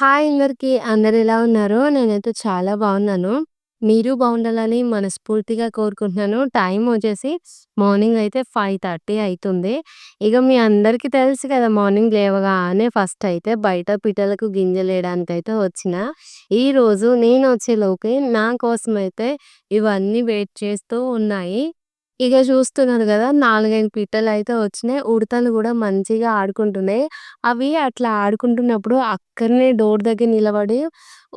Hi అందరికి. అందరెలా ఉన్నారు? నేనైతే చాలా బాగున్నాను. మీరు బాగుండాలని మనస్ఫూర్తిగా కోరుకుంటున్నాను. టైం వచ్చేసి మార్నింగ్ అయితే 5:30 అయితుంది. ఇక మీ అందరికీ తెలుసు కదా! మార్నింగ్ లేవగానే ఫస్ట్ అయితే బయట పిట్టలకు గింజలేయడానికైతే వచ్చిన. ఈరోజు నేనొచ్చేలోపే నా కోసమైతే ఇవన్నీ వెయిట్ చేస్తూ ఉన్నాయి. ఇగ చూస్తున్నారు గదా! 4, 5 పిట్టలయితే వచ్చినాయి. ఉడతలు గూడా మంచిగా ఆడుకుంటున్నాయి. అవి అట్లా ఆడుకుంటున్నప్పుడు అక్కడనే డోర్ దగ్గర నిలబడి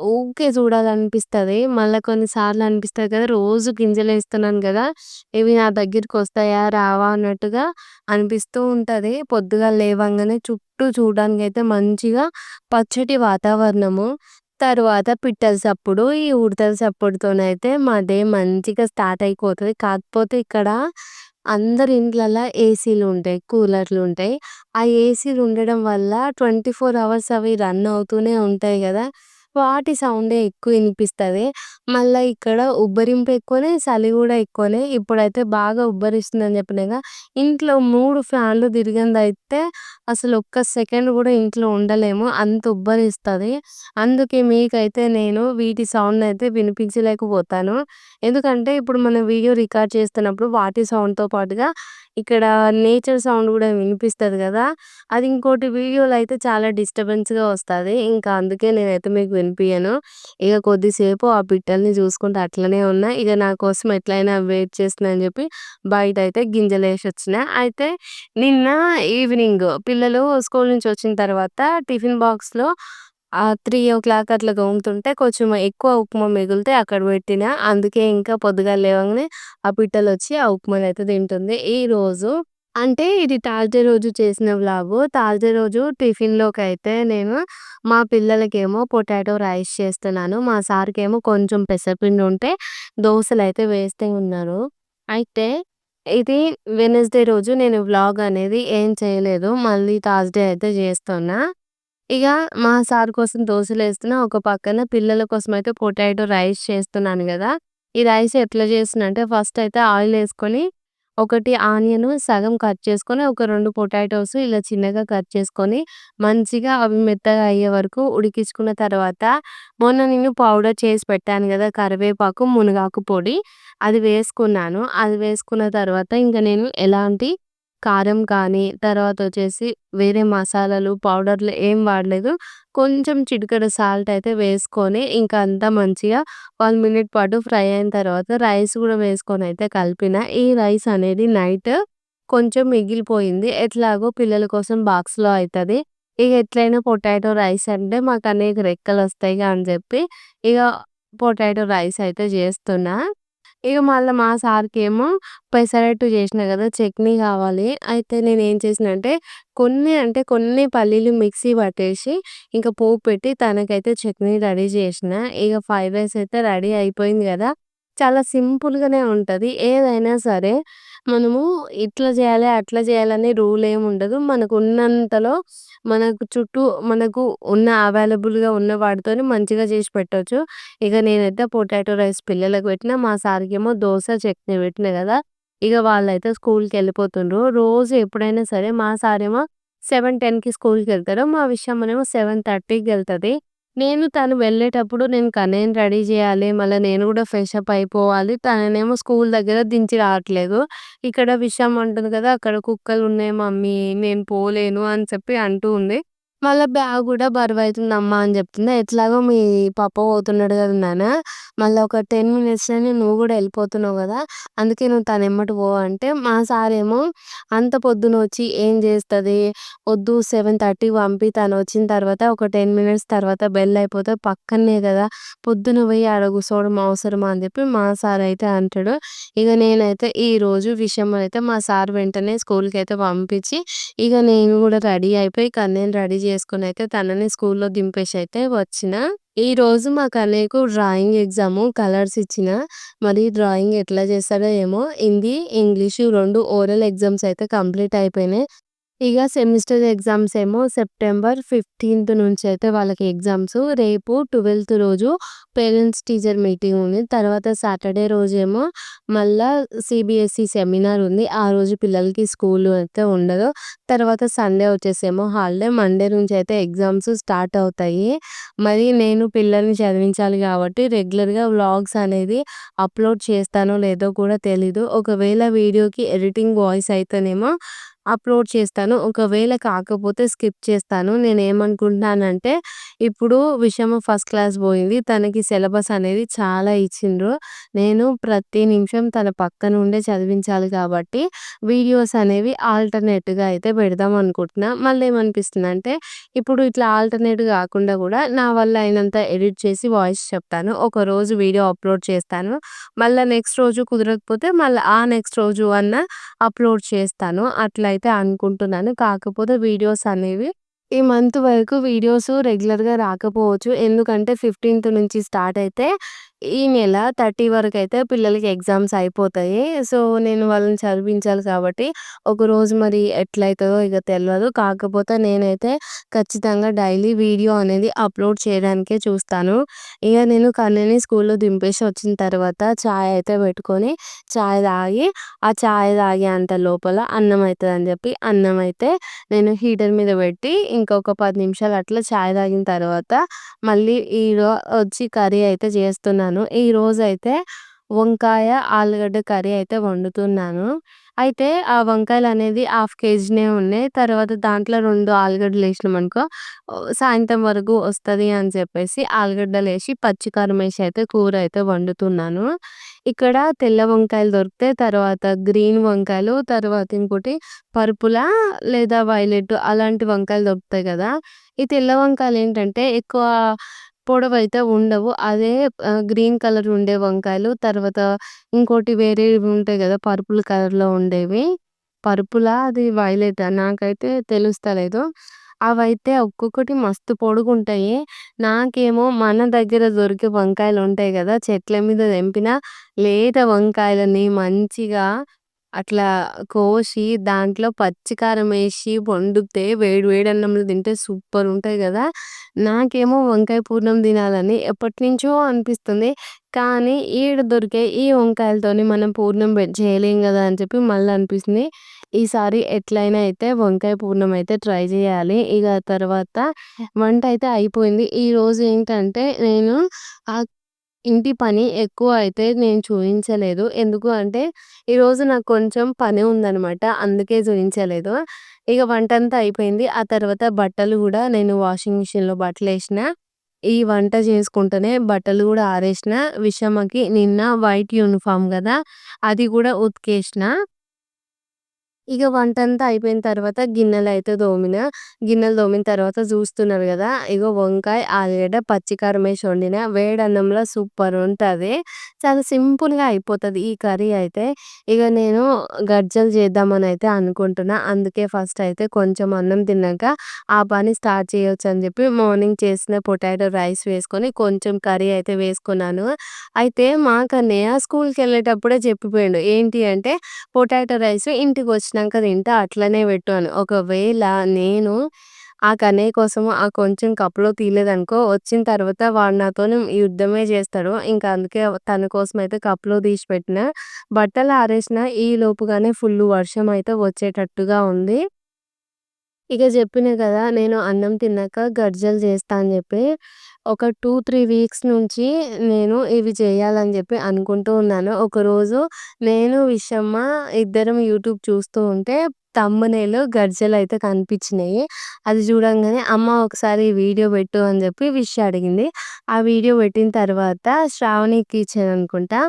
ఊకే చూడాలనిపిస్తది. మళ్ళా కొన్ని సార్లు అనిపిస్తది కదా! రోజు గింజలేస్తున్నాను గదా! ఇవి నా దగ్గరికొస్తాయా? రావా? అన్నట్టుగా అనిపిస్తూ ఉంటది. పొద్దుగాల లేవంగానే చుట్టూ చూడడానికైతే మంచిగా పచ్చటి వాతావరణము. తరువాత పిట్టల సప్పుడు, ఈ ఉడతల సప్పుడుతోనైతే మా డే మంచిగా స్టార్ట్ అయిపోతది. కాకపోతే ఇక్కడ అందరి ఇండ్లల్ల ఏసీలుంటాయి, కూలర్లుంటాయి. ఆ ఏసీలు ఉండడం వల్ల 24 అవర్స్ అవి రన్ అవుతూనే ఉంటాయి గదా! వాటి సౌండే ఎక్కువ ఇనిపిస్తది. మళ్ళా ఇక్కడ ఉబ్బరింపు ఎక్కువనే, చలి గూడా ఎక్కువనే. ఇప్పుడైతే బాగా ఉబ్బరిస్తుందని చెప్పినగా, ఇంట్లో 3 ఫ్యాన్లు తిరిగందయితే అసలు ఒక్క సెకండ్ గూడా ఇంట్లో ఉండలేము. అంత ఉబ్బరిస్తది. అందుకే మీకైతే నేను వీటి సౌండ్‌నయితే వినిపించలేకపోతాను. ఎందుకంటే ఇప్పుడు మనం వీడియో రికార్డ్ చేస్తున్నప్పుడు వాటి సౌండ్‌తో పాటుగా ఇక్కడ నేచర్ సౌండ్ గూడా వినిపిస్తది గదా! అది ఇంకోటి వీడియోలో అయితే చాలా డిస్టర్బెన్స్‌గా వస్తది. ఇంకా అందుకే నేనైతే మీకు వినిపియను. ఇగ కొద్దిసేపు ఆ పిట్టల్ని చూసుకుంటూ అట్లనే ఉన్నా. ఇగ నా కోసం ఎట్లైనా వెయిట్ చేస్తున్నా అని చెప్పి బయటైతే గింజలేసొచ్చిన. అయితే నిన్న ఈవినింగ్ పిల్లలు స్కూల్ నుంచి వచ్చిన తర్వాత టిఫిన్ బాక్స్‌లో 3:00 అట్లా తోముతుంటే కొంచెం ఎక్కువ ఉప్మా మిగిలితే అక్కడ పెట్టిన. అందుకే ఇంకా పొద్దుగాల లేవంగానే ఆ పిట్టలొచ్చి ఆ ఉప్మానైతే తింటుంది. ఈరోజు అంటే ఇది థర్స్‌డే రోజు చేసిన వ్లాగు. థర్స్‌డే రోజు టిఫిన్‌లోకైతే నేను మా పిల్లలకేమో పొటాటో రైస్ చేస్తున్నాను. మా సార్‌కేమో కొంచెం పెసరపిండి ఉంటే దోసలైతే వేస్తూ ఉన్నారు. అయితే ఇది వెడ్నెస్‌డే రోజు నేను వ్లాగ్ అనేది ఏం చేయలేదు. మళ్ళీ థర్స్‌డే అయితే చేస్తున్నా. ఇగ మా సార్ కోసం దోసలేస్తున్నా. ఒక పక్కన పిల్లల కోసమయితే పొటాటో రైస్ చేస్తున్నాను గదా! ఈ రైస్ ఎట్లా చేస్తున్నా అంటే ఫస్ట్ అయితే ఆయిలేసుకొని, ఒకటి ఆనియను సగం కట్ చేసుకొని, ఒక 2 పొటాటోస్ ఇలా చిన్నగా కట్ చేసుకొని, మంచిగా అవి మెత్తగా అయ్యే వరకు ఉడికించుకున్న తర్వాత, మొన్న నేను పౌడర్ చేసి పెట్టాను గదా! కరివేపాకు, మునగాకు పొడి అది వేసుకున్నాను. అది వేసుకున్న తర్వాత ఇంక నేను ఎలాంటి కారం కానీ, తర్వాతొచ్చేసి వేరే మసాలాలు, పౌడర్‌లు ఏం వాడలేదు. కొంచెం చిటికెడు సాల్ట్ అయితే వేసుకొని, ఇంకా అంతా మంచిగా 1 మినిట్ పాటు ఫ్రై అయిన తర్వాత రైస్ గూడా వేసుకొనైతే కలిపిన. ఈ రైస్ అనేది నైట్ కొంచెం మిగిలిపోయింది. ఎట్లాగో పిల్లల కోసం బాక్స్‌లో అయితది. ఇగ ఎట్లైనా పొటాటో రైస్ అంటే మాకనేక రెక్కలొస్తాయిగా అని జెప్పి, ఇగ పొటాటో రైస్ అయితే జేస్తున్నా. ఇగ మళ్ళా మా సార్‌కేమో పెసరట్టు చేసినా గదా! చట్నీ కావాలి. అయితే నేనేం చేసినా అంటే కొన్ని పల్లీలు మిక్సీ పట్టేసి, ఇంక పోపు పెట్టి తనకైతే చట్నీ రెడీ చేసిన. ఇగ ఫ్రైడ్ రైస్ అయితే రెడీ అయిపోయింది గదా! చాలా సింపుల్‌గానే ఉంటది. ఏదైనా సరే మనము ఇట్లా చేయాలి, అట్లా చేయాలని రూల్ ఏముండదు. మనకున్నంతలో మనకు చుట్టూ మనకు ఉన్న అవైలబుల్‌గా ఉన్న వాటితోని మంచిగా చేసి పెట్టొచ్చు. ఇగ నేనైతే పొటాటో రైస్ పిల్లలకి పెట్టినా. మా సార్‌కేమో దోస, చట్నీ పెట్టినా గదా! ఇగ వాళ్ళైతే స్కూల్‌కెళ్ళిపోతుండ్రు. రోజు ఎప్పుడైనా సరే మా సారేమో 7:10కి స్కూల్‌కెళ్తారు. మా విషయమ్మనేమో 7:30కెళ్తది. తను వెళ్ళేటప్పుడు నేను కన్నయ్యని రెడీ జేయాలి. మళ్ళా నేను గూడా ఫ్రెష్ అప్ అయిపోవాలి. తననేమో స్కూల్ దగ్గర దించి రావట్లేదు. ఇక్కడ విషయం అంటుంది కదా! "అక్కడ కుక్కలున్నాయి మమ్మీ, నేను పోలేను" అని చెప్పి అంటూ ఉంది. మళ్ళా బ్యాగ్ గూడా బరువైతుందమ్మా అని జెప్తుంది. ఎట్లాగో మీ పప్ప పోతున్నాడు గదా నాన్న, మళ్ళా ఒక 10 మినిట్స్‌లోనే నువ్వు గూడా ఎళ్ళిపోతున్నావు గదా! అందుకే నువ్వు తనెమ్మట పో అంటే, మా సారేమో అంత పొద్దునొచ్చి ఏం జేస్తది? వద్దు 7:30కి పంపి తనొచ్చిన తర్వాత ఒక 10 మినిట్స్ తర్వాత బెల్ అయిపోతే పక్కనే గదా! పొద్దున పోయి ఆడ కూసోవడం అవసరమా అని జెప్పి మా సారయితే అంటాడు. ఇగ నేనైతే ఈరోజు విషయమయితే మా సార్ వెంటనే స్కూల్‌కైతే పంపించి, ఇగ నేను గూడా రెడీ అయిపోయి కన్నయ్యని రెడీ చేసుకొనైతే తనని స్కూల్‌లో దింపేసయితే వచ్చిన. ఈరోజు మా కన్నయ్యకు డ్రాయింగ్ ఎగ్జాము. కలర్స్ ఇచ్చిన. మరి డ్రాయింగ్ ఎట్లా చేస్తాడో ఏమో! హిందీ, ఇంగ్లీషు 2 ఓరల్ ఎగ్జామ్స్ అయితే కంప్లీట్ అయిపోయినాయి. ఇగ సెమిస్టర్ ఎగ్జామ్స్ ఏమో సెప్టెంబర్ 15థ్ నుంచయితే వాళ్ళకి ఎగ్జామ్స్. రేపు 12థ్ రోజు పేరెంట్స్ టీచర్ మీటింగ్ ఉంది. తర్వాత సాటర్‌డే రోజేమో మళ్ళా సీబీఎస్‌ఈ సెమినార్ ఉంది. ఆ రోజు పిల్లలకి స్కూలు అయితే ఉండదు. తర్వాత సండే వచ్చేసేమో హాలిడే. మండే నుంచయితే ఎగ్జామ్స్ స్టార్ట్ అవుతాయి. మరి నేను పిల్లల్ని చదివించాలి కాబట్టి రెగ్యులర్‌గా వ్లాగ్స్ అనేది అప్‌లోడ్ చేస్తానో లేదో కూడా తెలీదు. ఒకవేళ వీడియోకి ఎడిటింగ్ వాయిస్ అయితేనేమో అప్‌లోడ్ చేస్తాను. ఒకవేళ కాకపోతే స్కిప్ చేస్తాను. నేనేమనుకుంటున్నానంటే, ఇప్పుడు విషమ ఫస్ట్ క్లాస్ బోయింది. తనకి సిలబస్ అనేది చాలా ఇచ్చిండ్రు. నేను ప్రతి నిమిషం తన పక్కన ఉండే చదివించాలి కాబట్టి, వీడియోస్ అనేవి ఆల్టర్‌నేట్‌గా అయితే పెడదాం అనుకుంటున్నా. మళ్ళేమనిపిస్తుందంటే, ఇప్పుడు ఇట్లా ఆల్టర్‌నేట్ గాకుండా గూడా నా వల్ల అయినంత ఎడిట్ చేసి వాయిస్ చెప్తాను. ఒకరోజు వీడియో అప్‌లోడ్ చేస్తాను. మళ్ళా నెక్స్ట్ రోజు కుదరకపోతే మళ్ళా ఆ నెక్స్ట్ రోజు అన్నా అప్‌లోడ్ చేస్తాను. అట్లయితే అనుకుంటున్నాను. కాకపోతే వీడియోస్ అనేవి ఈ మంత్ వరకు వీడియోస్ రెగ్యులర్‌గా రాకపోవచ్చు. ఎందుకంటే 15థ్ నుంచి స్టార్ట్ అయితే ఈ నెల 30 వరకైతే పిల్లలకి ఎగ్జామ్స్ అయిపోతాయి. సో, నేను వాళ్ళని చదివించాలి కాబట్టి ఒకరోజు మరి ఎట్లయితదో ఇగ తెలవదు. కాకపోతే నేనైతే ఖచ్చితంగా డైలీ వీడియో అనేది అప్‌లోడ్ చేయడానికే చూస్తాను. ఇగ నేను కన్నయ్యని స్కూల్‌లో దింపేసి వచ్చిన తర్వాత చాయ్ అయితే పెట్టుకొని చాయ్ తాగి, ఆ చాయ్ తాగేంత లోపల అన్నం అయితదని చెప్పి అన్నం అయితే నేను హీటర్ మీద పెట్టి ఇంకొక 10 నిమిషాలు అట్లా చాయ్ తాగిన తర్వాత మళ్ళీ వచ్చి కర్రీ అయితే చేస్తున్నాను. ఈరోజైతే వంకాయ, ఆలుగడ్డ కర్రీ అయితే వండుతున్నాను. అయితే ఆ వంకాయలనేది హాఫ్ కేజీనే ఉన్నాయి. తర్వాత దాంట్లో 2 ఆలుగడ్డలేసినామనుకో సాయంత్రం వరకు వస్తది అని చెప్పేసి ఆలుగడ్డలేసి పచ్చి కారమేసి అయితే కూర అయితే వండుతున్నాను. ఇక్కడ తెల్ల వంకాయలు దొరికితే తర్వాత గ్రీన్ వంకాయలు, తర్వాత ఇంకోటి పర్పులా లేదా వైలెట్ అలాంటి వంకాయలు దొరుకుతాయి గదా! ఈ తెల్ల వంకాయలేంటంటే ఎక్కువ పొడవైతే ఉండవు. అదే గ్రీన్ కలర్ ఉండే వంకాయలు, తర్వాత ఇంకోటి వేరేవి ఉంటాయి గదా! పర్పుల్ కలర్‌లో ఉండేవి. పర్పులా? అది వైలెటా? నాకైతే తెలుస్తలేదు. అవైతే ఒక్కొక్కటి మస్తు పొడుగుంటాయి. నాకేమో మన దగ్గర దొరికే వంకాయలుంటాయి గదా! చెట్ల మీద తెంపిన లేత వంకాయలని మంచిగా అట్లా కోసి దాంట్లో పచ్చి కారమేసి వండితే వేడి వేడి అన్నంలో తింటే సూపరుంటాయి గదా! నాకేమో వంకాయ పూర్ణం తినాలని ఎప్పటినుంచో అనిపిస్తుంది. కానీ ఈడ దొరికే ఈ వంకాయలతోని మనం పూర్ణం చేయలేం గదా! అని చెప్పి మళ్ళీ అనిపిస్తుంది. ఈసారి ఎట్లైనా అయితే వంకాయ పూర్ణం అయితే ట్రై చేయాలి. ఇగ తర్వాత వంట అయితే అయిపోయింది. ఈరోజు ఏంటంటే నేను ఆహ్, ఇంటి పని ఎక్కువ అయితే నేను చూయించలేదు. ఎందుకు అంటే ఈరోజు నాకు కొంచెం పని ఉందనమాట. అందుకే చూయించలేదు. ఇగ వంటంతా అయిపోయింది. ఆ తర్వాత బట్టలు గూడా నేను వాషింగ్ మిషన్‌లో బట్టలేసిన. ఈ వంట చేసుకుంటూనే బట్టలు గూడా ఆరేసిన. విషమకి నిన్న వైట్ యూనిఫార్మ్ గదా! అది గూడా ఉతికేసిన. ఇగ వంటంతా అయిపోయిన తర్వాత గిన్నెలయితే తోమిన. గిన్నెలు తోమిన తర్వాత జూస్తున్నారు గదా! ఇగో వంకాయ, ఆలుగడ్డ, పచ్చికారమేసి వండిన. వేడన్నంలో సూపరుంటది. చాలా సింపుల్‌గా అయిపోతది ఈ కర్రీ అయితే. ఇగ నేను గర్జలు చేద్దామనయితే అనుకుంటున్నా. అందుకే ఫస్ట్ అయితే కొంచెం అన్నం తిన్నాక ఆ పని స్టార్ట్ చేయొచ్చని జెప్పి మార్నింగ్ చేసిన పొటాటో రైస్ వేసుకొని కొంచెం కర్రీ అయితే వేసుకున్నాను. అయితే మా కన్నయ్య స్కూల్‌కెళ్ళేటప్పుడే చెప్పిపోయిండు. ఏంటి అంటే పొటాటో రైస్ ఇంటికొచ్చినంక తింటా అట్లనే పెట్టు అని. ఒకవేళ నేను ఆ కన్నయ్య కోసం ఆ కొంచెం కప్పులో తీయలేదనుకో, వచ్చిన తర్వాత వాడు నాతోని యుద్ధమే చేస్తాడు. ఇంకా అందుకే తన కోసమయితే కప్పులో తీసి పెట్టినా. బట్టలు ఆరేసిన ఈ లోపుగానే ఫుల్లు వర్షం అయితే వచ్చేటట్టుగా ఉంది. ఇక జెప్పినా గదా! నేను అన్నం తిన్నాక గర్జలు చేస్తా అని జెప్పి. ఒక 2, 3 వీక్స్ నుంచి నేను ఇవి చేయాలని జెప్పి అనుకుంటూ ఉన్నాను. ఒకరోజు నేను, విషమ్మ ఇద్దరం యూట్యూబ్ చూస్తూ ఉంటే థంబ్‌నెయిల్ గర్జలయితే కనిపించినాయి. అది చూడంగానే అమ్మ ఒకసారి వీడియో పెట్టు అని జెప్పి అడిగింది. ఆ వీడియో పెట్టిన తర్వాత శ్రావణి కిచెన్ అనుకుంటా.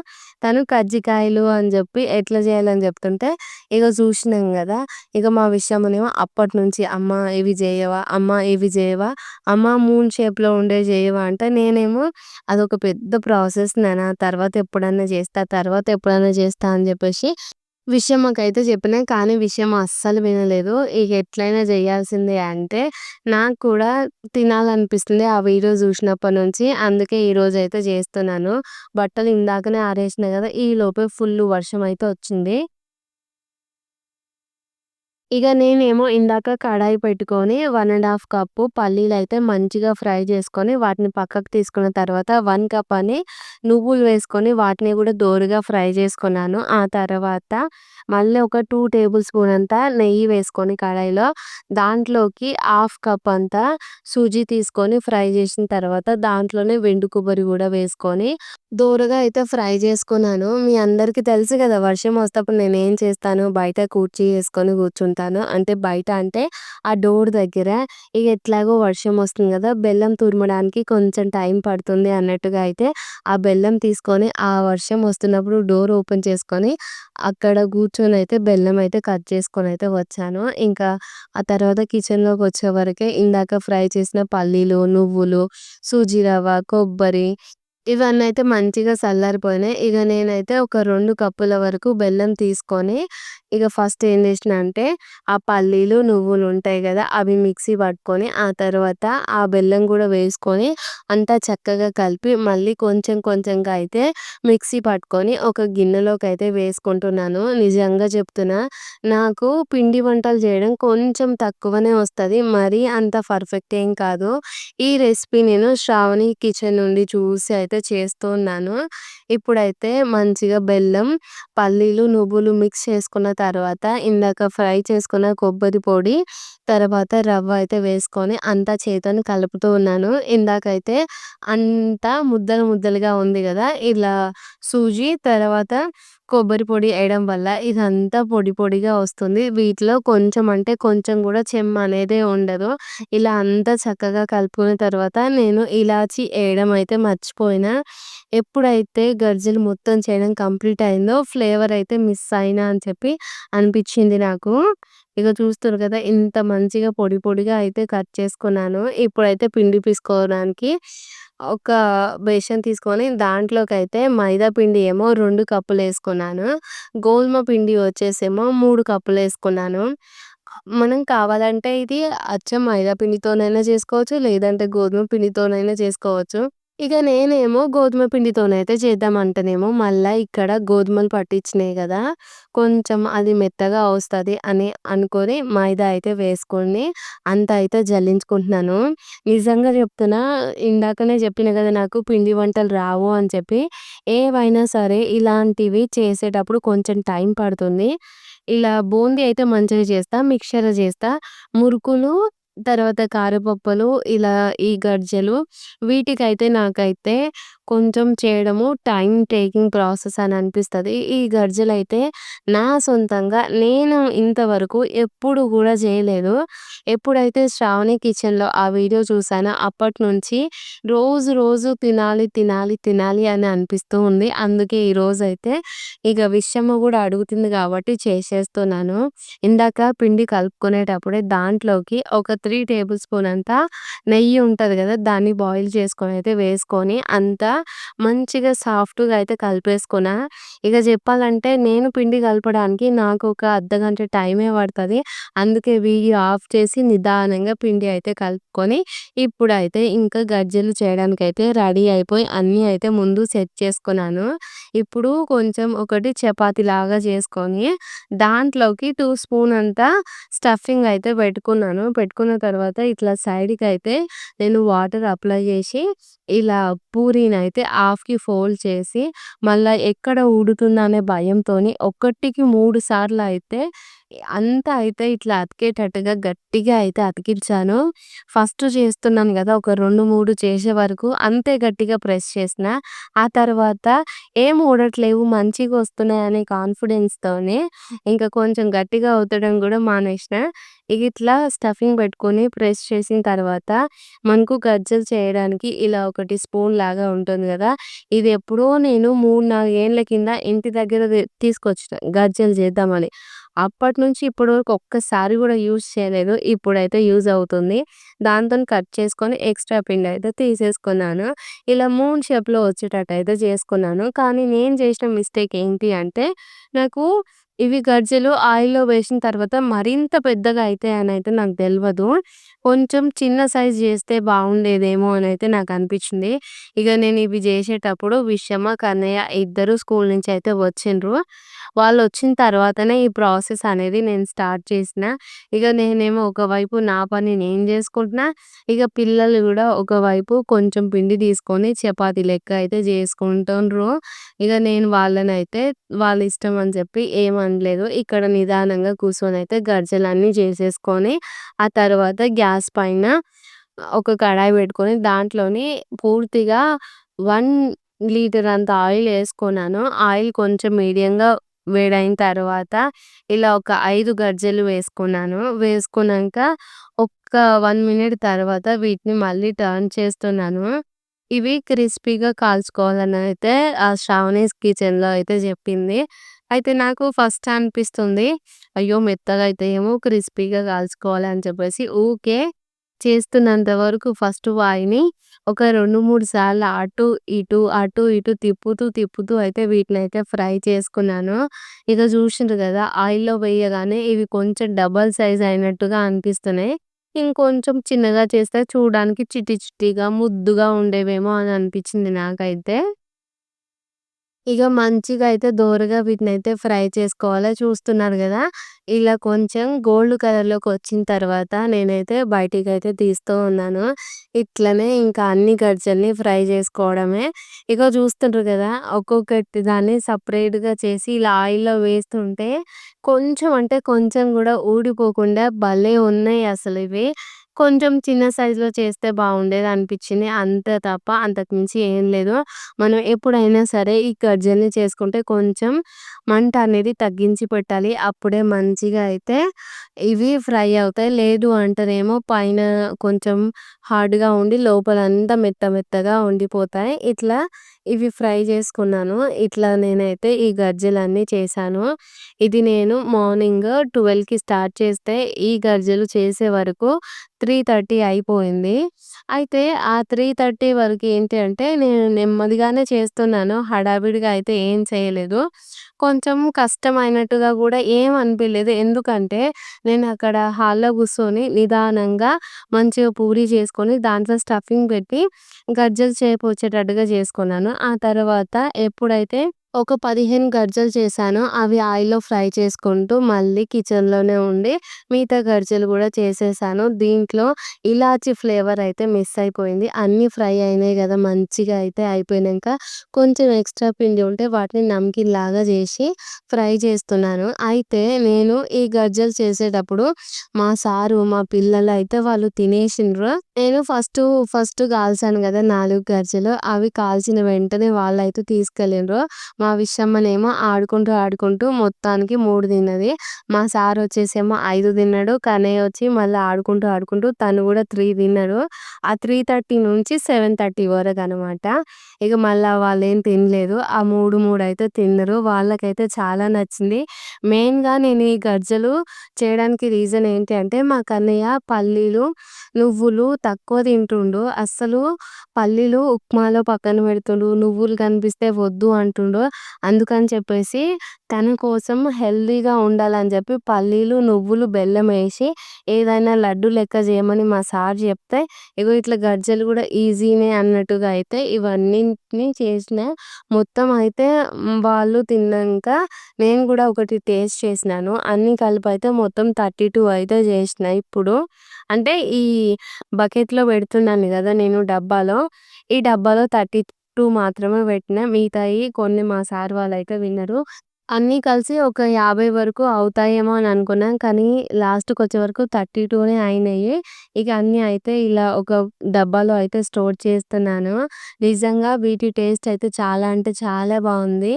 తను కజ్జికాయలు అని జెప్పి ఎట్లా చేయాలని చెప్తుంటే ఇగ చూసినాం గదా! ఇక మా విషయమనేమో అప్పటినుంచి "అమ్మ ఇవి జేయవా? అమ్మ ఇవి జేయవా? అమ్మ మూన్ షేప్‌లో ఉండేవి జేయవా?" అంటే నేనేమో అదొక పెద్ద ప్రాసెస్ నాన్న తర్వాత ఎప్పుడన్నా జేస్తా, తర్వాత ఎప్పుడైనా జేస్తా అని జెప్పేసి విషయమ్మకైతే చెప్పినా. కానీ విషయమ్మ అస్సలు వినలేదు. ఇగ ఎట్లైనా జేయాల్సిందే అంటే నాకు కూడా తినాలనిపిస్తుంది ఆ వీడియో జూసినప్పటి నుంచి. అందుకే ఈరోజైతే జేస్తున్నాను. బట్టలు ఇందాకనే ఆరేసినా గదా! ఈలోపే ఫుల్లు వర్షం అయితే వచ్చింది. ఇగ నేనేమో ఇందాక కడాయి పెట్టుకొని 1 కప్పు పల్లీలైతే మంచిగా ఫ్రై చేసుకొని, వాటిని పక్కకు తీసుకున్న తర్వాత 1 కప్ అని నువ్వులు వేసుకొని, వాటిని గూడా దోరగా ఫ్రై చేసుకున్నాను. ఆ తర్వాత మళ్ళీ ఒక 2 టేబుల్ స్పూన్ అంతా నెయ్యి వేసుకొని కడాయిలో, దాంట్లోకి కప్ అంతా సూజీ తీసుకొని ఫ్రై చేసిన తర్వాత, దాంట్లోనే వెండు కొబ్బరి గూడా వేసుకొని, దోరగా అయితే ఫ్రై చేసుకున్నాను. మీ అందరికీ తెలుసు గదా! వర్షం వస్తప్పుడు నేనేం చేస్తాను, బయట కుర్చీ ఏసుకొని కూర్చుంటాను. అంటే బయట అంటే ఆ డోర్ దగ్గర. ఇగ ఎట్లాగో వర్షం వస్తుంది గదా! బెల్లం తురమడానికి కొంచెం టైం పడుతుంది అన్నట్టుగా అయితే ఆ బెల్లం తీసుకొని, ఆ వర్షం వస్తున్నప్పుడు డోర్ ఓపెన్ చేసుకొని, అక్కడ కూర్చొనైతే బెల్లం అయితే కట్ చేసుకొనైతే వచ్చాను. ఇంకా ఆ తర్వాత కిచెన్‌లోకొచ్చే వరకే ఇందాక ఫ్రై చేసిన పల్లీలు, నువ్వులు, సూజీ రవ్వ, కొబ్బరి ఇవన్నైతే మంచిగా చల్లారిపోయినాయి. ఇగ నేనైతే ఒక 2 కప్పుల వరకు బెల్లం తీసుకొని, ఇగ ఫస్ట్ ఏం చేసినా అంటే, ఆ పల్లీలు, నువ్వులు ఉంటాయి గదా! అవి మిక్సీ పట్టుకొని, ఆ తర్వాత ఆ బెల్లం గూడా వేసుకొని, అంతా చక్కగా కలిపి, మళ్ళీ కొంచెం కొంచెంగా అయితే మిక్సీ పట్టుకొని, ఒక గిన్నెలోకైతే వేసుకుంటున్నాను. నిజంగా చెప్తున్నా, నాకు పిండి వంటలు చేయడం కొంచెం తక్కువనే వస్తది. మరీ అంత పర్ఫెక్ట్ ఏం కాదు. ఈ రెసిపీ నేను శ్రావణి కిచెన్ నుండి చూసి అయితే చేస్తూ ఉన్నాను. ఇప్పుడైతే మంచిగా బెల్లం, పల్లీలు, నువ్వులు మిక్స్ చేసుకున్న తర్వాత ఇందాక ఫ్రై చేసుకున్న కొబ్బరి పొడి, తర్వాత రవ్వ అయితే వేసుకొని అంతా చేతోని కలుపుతూ ఉన్నాను. ఇందాకైతే అంతా ముద్దలు ముద్దలుగా ఉంది గదా! ఇలా సూజీ తర్వాత కొబ్బరి పొడి ఎయడం వల్ల ఇదంతా పొడి పొడిగా వస్తుంది. వీటిలో కొంచెం అంటే కొంచెం గూడా చెమ్మనేదే ఉండదు. ఇలా అంతా చక్కగా కలుపుకున్న తర్వాత నేను ఇలాచి ఎయడం అయితే మర్చిపోయినా. ఎప్పుడైతే గర్జలు మొత్తం చేయడం కంప్లీట్ అయిందో ఫ్లేవర్ అయితే మిస్ అయినా అని చెప్పి అనిపిచ్చింది నాకు. ఇగ చూస్తుర్రు కదా! ఇంత మంచిగా పొడి పొడిగా అయితే కట్ చేసుకున్నాను. ఇప్పుడైతే పిండి పిసుకోవడానికి ఒక బేషన్ తీసుకొని దాంట్లోకైతే మైదా పిండి ఏమో 2 కప్పులేసుకున్నాను. గోధుమ పిండి వచ్చేసేమో 3 కప్పులేసుకున్నాను. మనం కావాలంటే ఇది అచ్చం మైదా పిండితోనైనా చేసుకోవచ్చు. లేదంటే గోధుమ పిండితోనైనా చేసుకోవచ్చు. ఇక నేనేమో గోధుమ పిండితోనైతే చేద్దామంటేనేమో మళ్ళా ఇక్కడ గోధుమలు పట్టించినాయి గదా! కొంచెం అది మెత్తగా వస్తది అని అనుకోని మైదా అయితే వేసుకొని అంతా అయితే జల్లించుకుంటున్నాను. నిజంగా చెప్తున్నా, ఇందాకనే చెప్పిన గదా! నాకు పిండి వంటలు రావు అని చెప్పి. ఏవైనా సరే ఇలాంటివి చేసేటప్పుడు కొంచెం టైం పడుతుంది. ఇలా బూందీ అయితే మంచిగా చేస్తా. మిక్చర్ చేస్తా. మురుకులు, తర్వాత కారపప్పులు, ఇలా ఈ గర్జెలు వీటికైతే నాకైతే కొంచెం చేయడము టైమ్ టేకింగ్ ప్రాసెస్ అని అనిపిస్తది. ఈ గర్జెలైతే నా సొంతంగా నేను ఇంతవరకు ఎప్పుడు గూడా చేయలేదు. ఎప్పుడైతే శ్రావణి కిచెన్‌లో ఆ వీడియో చూసానో అప్పటినుంచి రోజు రోజు తినాలి, తినాలి, తినాలి అని అనిపిస్తూ ఉంది. అందుకే ఈరోజైతే ఇగ విషయము గూడా అడుగుతుంది గాబట్టి చేసేస్తున్నాను. ఇందాక పిండి కలుపుకునేటప్పుడే దాంట్లోకి ఒక 3 టేబుల్ స్పూన్ అంతా నెయ్యి ఉంటది గదా! దాన్ని బాయిల్ చేసుకొని అయితే వేసుకొని అంతా మంచిగా సాఫ్ట్‌గా అయితే కలిపేసుకున్నా. ఇగ జెప్పాలంటే నేను పిండి కలపడానికి నాకొక అర్ధగంట టైమే పడతది. అందుకే వీడియో ఆఫ్ చేసి నిదానంగా పిండి అయితే కలుపుకొని ఇప్పుడైతే ఇంకా గజ్జెలు చేయడానికైతే రెడీ అయిపోయి అన్నీ అయితే ముందు సెట్ చేసుకున్నాను. ఇప్పుడు కొంచెం ఒకటి చపాతీలాగా చేసుకొని దాంట్లోకి 2 స్పూన్ అంతా స్టఫింగ్ అయితే పెట్టుకున్నాను. పెట్టుకున్న తర్వాత ఇట్లా సైడ్‌కైతే నేను వాటర్ అప్లై చేసి ఇలా పూరీనైతే హాఫ్‌కి ఫోల్డ్ చేసి మళ్ళా ఎక్కడ ఊడుతుందనే భయంతోని ఒకటికి 3 సార్లు అయితే అంతా అయితే ఇట్లా అతికేటట్టుగా గట్టిగా అయితే అతికించాను. ఫస్ట్ చేస్తున్నాను గదా! ఒక 2, 3 చేసే వరకు అంతే గట్టిగా ప్రెస్ చేసిన. ఆ తర్వాత ఏం ఊడట్లేవు మంచిగొస్తున్నాయనే కాన్ఫిడెన్స్‌తోని ఇంకా కొంచెం గట్టిగా ఒత్తడం గూడా మానేసిన. ఇగ ఇట్లా స్టఫింగ్ పెట్టుకొని ప్రెస్ చేసిన తర్వాత మనకు గజ్జలు చేయడానికి ఇలా ఒకటి స్పూన్ లాగా ఉంటుంది గదా! ఇది ఎప్పుడో నేను 3, 4 ఏండ్ల కింద ఇంటి దగ్గర తీసుకొచ్చిన గజ్జలు చేద్దామని. అప్పటినుంచి ఇప్పటి వరకు ఒక్కసారి గూడా యూజ్ చేయలేదు. ఇప్పుడైతే యూజ్ అవుతుంది. దాంతోని కట్ చేసుకొని ఎక్స్‌ట్రా పిండయితే తీసేసుకున్నాను. ఇలా మూన్ షేప్‌లో వచ్చేటట్టయితే చేసుకున్నాను. కానీ నేను చేసిన మిస్టేక్ ఏంటి అంటే నాకు ఇవి గర్జెలు ఆయిల్‌లో వేసిన తర్వాత మరింత పెద్దగా అయితాయనైతే నాకు తెలవదు. కొంచెం చిన్న సైజ్ జేస్తే బావుండేదేమో అనైతే నాకనిపిచ్చింది. ఇగ నేను ఇవి జేసేటప్పుడు విషమ, కన్నయ్య ఇద్దరు స్కూల్ నుంచయితే వచ్చిండ్రు. వాళ్ళొచ్చిన తర్వాతనే ఈ ప్రాసెస్ అనేది నేను స్టార్ట్ చేసిన. ఇగ నేనేమో ఒకవైపు నా పని నేను జేసుకుంటున్నా. ఇగ పిల్లలు గూడా ఒకవైపు కొంచెం పిండి తీసుకొని చపాతీ లెక్క అయితే జేసుకుంటుండ్రు. ఇగ నేను వాళ్ళనైతే వాళ్ళ ఇష్టం అని చెప్పి ఏమనలేదు. ఇక్కడ నిదానంగా కూర్చొనైతే గర్జలన్నీ చేసేసుకొని, ఆ తర్వాత గ్యాస్ పైన ఒక కడాయి పెట్టుకొని దాంట్లోని పూర్తిగా 1 లీటర్ అంత ఆయిల్ ఏసుకున్నాను. ఆయిల్ కొంచెం మీడియంగా వేడైన తర్వాత ఇలా ఒక 5 గర్జలు వేసుకున్నాను. వేసుకున్నంక ఒక్క 1 మినిట్ తర్వాత వీటిని మళ్ళీ టర్న్ చేస్తున్నాను. ఇవి క్రిస్పీగా కాల్చుకోవాలనైతే ఆ శ్రావణీస్ కిచెన్‌లో అయితే జెప్పింది. అయితే నాకు ఫస్ట్ అనిపిస్తుంది, అయ్యో! మెత్తగా అయితాయేమో క్రిస్పీగా కాల్చుకోవాలి అని చెప్పేసి ఊకే చేస్తున్నంత వరకు ఫస్ట్ వాయిని ఒక 2, 3 సార్లు అటు, ఇటు, అటు, ఇటు తిప్పుతూ, తిప్పుతూ అయితే వీటినైతే ఫ్రై చేసుకున్నాను. ఇక జూషిండ్రు గదా! ఆయిల్‌లో వేయగానే ఇవి కొంచెం డబల్ సైజ్ అయినట్టుగా అనిపిస్తున్నాయి. ఇంకొంచెం చిన్నగా చేస్తే చూడడానికి చిట్టి చిట్టిగా, ముద్దుగా ఉండేవేమో అని అనిపిచ్చింది నాకైతే. ఇగ మంచిగా అయితే దోరగా వీటినైతే ఫ్రై చేసుకోవాలా. చూస్తున్నారు గదా! ఇలా కొంచెం గోల్డ్ కలర్‌లోకొచ్చిన తర్వాత నేనైతే బయటికైతే తీస్తూ ఉన్నాను. ఇట్లనే ఇంకా అన్ని గర్జల్ని ఫ్రై జేసుకోవడమే. ఇగ చూస్తుండ్రు గదా! ఒక్కొక్కటి దాన్ని సెపరేట్‌గా చేసి ఇలా ఆయిల్‌లో వేస్తుంటే కొంచెం అంటే కొంచెం గూడా ఊడిపోకుండా భలే ఉన్నాయి అసలివి. కొంచెం చిన్న సైజులో చేస్తే బావుండేదనిపిచ్చింది. అంతే తప్ప అంతకు మించి ఏం లేదు. మనం ఎప్పుడైనా సరే ఈ కర్జల్ని చేసుకుంటే కొంచెం మంట అనేది తగ్గించి పెట్టాలి. అప్పుడే మంచిగా అయితే ఇవి ఫ్రై అవుతాయి. లేదు అంటేనేమో పైన కొంచెం హార్డ్‌గా ఉండి లోపలంతా మెత్త మెత్తగా ఉండిపోతాయి. ఇట్లా ఇవి ఫ్రై చేసుకున్నాను. ఇట్లా నేనైతే ఈ గర్జలన్నీ చేశాను. ఇది నేను మార్నింగ్ 12కి స్టార్ట్ చేస్తే ఈ గర్జలు చేసే వరకు 3:30 అయిపోయింది. అయితే ఆ 3:30 వరకు ఏంటి అంటే నేను నెమ్మదిగానే చేస్తున్నాను. హడావిడిగా అయితే ఏం చేయలేదు. కొంచెం కష్టమైనట్టుగా గూడా ఏం అనిపియలేదు. ఎందుకంటే నేను అక్కడ హాల్‌లో కూర్చొని నిదానంగా మంచిగా పూరి చేసుకొని దాంట్లో స్టఫింగ్ పెట్టి గర్జల షేప్ వచ్చేటట్టుగా చేసుకున్నాను. ఆ తర్వాత ఎప్పుడైతే ఒక 15 గర్జలు చేశానో అవి ఆయిల్‌లో ఫ్రై చేసుకుంటూ మళ్ళీ కిచెన్‌లోనే ఉండి మిగతా గర్జలు గూడా చేసేసాను. దీంట్లో ఇలాచీ ఫ్లేవర్ అయితే మిస్ అయిపోయింది. అన్నీ ఫ్రై అయినాయి గదా! మంచిగా అయితే అయిపోయినంక కొంచెం ఎక్స్‌ట్రా పిండి ఉంటే వాటిని నమ్కీన్‌లాగా జేసి ఫ్రై చేస్తున్నాను. అయితే నేను ఈ గర్జలు చేసేటప్పుడు మా సారు, మా పిల్లలు అయితే వాళ్ళు తినేసిండ్రు. నేను ఫస్ట్ కాల్చాను గదా! 4 గర్జలు. అవి కాల్చిన వెంటనే వాళ్ళైతే తీసుకెళ్ళిండ్రు. మా విషమ్మనేమో ఆడుకుంటూ, ఆడుకుంటూ మొత్తానికి 3 తిన్నది. మా సారొచ్చేసేమో 5 తిన్నాడు. కన్నయ్య వచ్చి మళ్ళీ ఆడుకుంటూ, ఆడుకుంటూ తను గూడా 3 తిన్నాడు. ఆ 3:30 నుంచి 7:30 వరకనమాట. ఇగ మళ్ళా వాళ్ళేం తినలేదు. ఆ 3 అయితే తిన్నరు. వాళ్ళకైతే చాలా నచ్చింది. మెయిన్‌గా నేను ఈ గర్జలు చేయడానికి రీజన్ ఏంటి అంటే మా కన్నయ్య పల్లీలు, నువ్వులు తక్కువ తింటుండు. అస్సలు పల్లీలు ఉప్మాలో పక్కన పెడుతుండు. నువ్వులు కనిపిస్తే వద్దు అంటుండు. అందుకని చెప్పేసి తన కోసం హెల్తీగా ఉండాలని చెప్పి పల్లీలు, నువ్వులు, బెల్లమేసి ఏదైనా లడ్డు లెక్క చేయమని మా సార్ చెప్తే, ఇగో ఇట్లా గర్జలు కూడా ఈజీనే అన్నట్టుగా అయితే ఇవన్నిటిని చేసిన. మొత్తం అయితే వాళ్ళు తిన్నాంక నేను కూడా ఒకటి టేస్ట్ చేసినాను. అన్నీ కలిపైతే మొత్తం 32 అయితే చేసిన ఇప్పుడు. అంటే ఈ బకెట్‌లో పెడుతున్నాను గదా! నేను డబ్బాలో. ఈ డబ్బాలో 32 మాత్రమే పెట్టినా. మిగతాయి కొన్ని మా సార్ వాళ్ళైతే విన్నరు. అన్నీ కలిసి ఒక 50 వరకు అవుతాయేమో అని అనుకున్నాం. కానీ లాస్ట్‌కొచ్చే వరకు 32నే అయినయి. ఇక అన్నీ అయితే ఇలా ఒక డబ్బాలో అయితే స్టోర్ చేస్తున్నాను. నిజంగా వీటి టేస్ట్ అయితే చాలా అంటే చాలా బావుంది.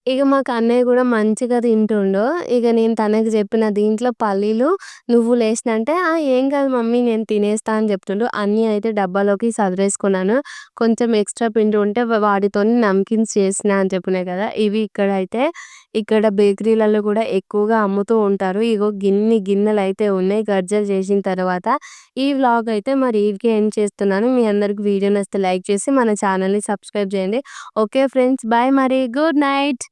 ఇగ మా కన్నయ్య గూడా మంచిగా తింటుండు. ఇగ నేను తనకి జెప్పిన దీంట్లో పల్లీలు, నువ్వులేసిన అంటే, "ఆ! ఏం కాదు మమ్మీ నేను తినేస్తా" అని జెప్తుండు. అన్నీ అయితే డబ్బాలోకి సదిరేసుకున్నాను. కొంచెం ఎక్స్‌ట్రా పిండి ఉంటే వాటితోని నమ్కీన్స్ చేసిన అని చెప్పినా గదా! ఇవి ఇక్కడైతే ఇక్కడ బేకరీలలో గూడా ఎక్కువగా అమ్ముతూ ఉంటారు. ఇగో గిన్ని గిన్నెలైతే ఉన్నాయి గర్జలు చేసిన తర్వాత. ఈ వ్లాగ్ అయితే మరి ఈడికే ఎండ్ చేస్తున్నాను. మీ అందరికి వీడియో నచ్చితే లైక్ చేసి మన ఛానల్‌ని సబ్స్క్రైబ్ జేయండి. Okay friends. బాయ్ మరి. Good night.